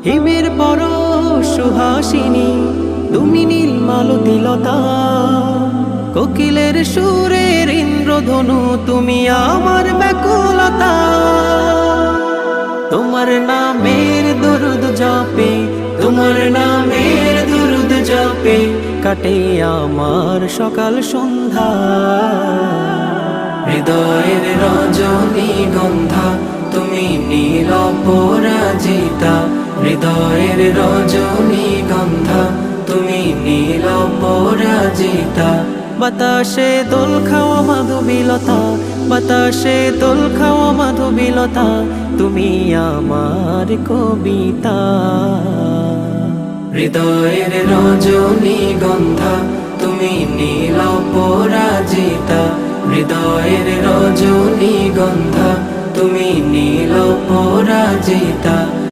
হিমের পর সুহাসিনী তুমি নীল মালতীলতা, কোকিলের সুরের ইন্দ্রধনু তুমি আমার ব্যাকুলতা। তোমার নামের দরুদ জপে, তোমার নামের দরুদ জপে কাটে আমার সকাল সন্ধ্যা। হৃদয়ের রজনীগন্ধা তুমি নীল পরাজিতা, হৃদয়ের রজনীগন্ধা তুমি নীল পরাজিতা। বাতাসে দোল খাওয়া মাধবীলতা, বাতাসে দোল খাওয়া মাধবীলতা তুমি আমার কবিতা। হৃদয়ের রজনীগন্ধা তুমি নীল পরাজিতা, হৃদয়ের রজনীগন্ধা তুমি নীল পরাজিতা।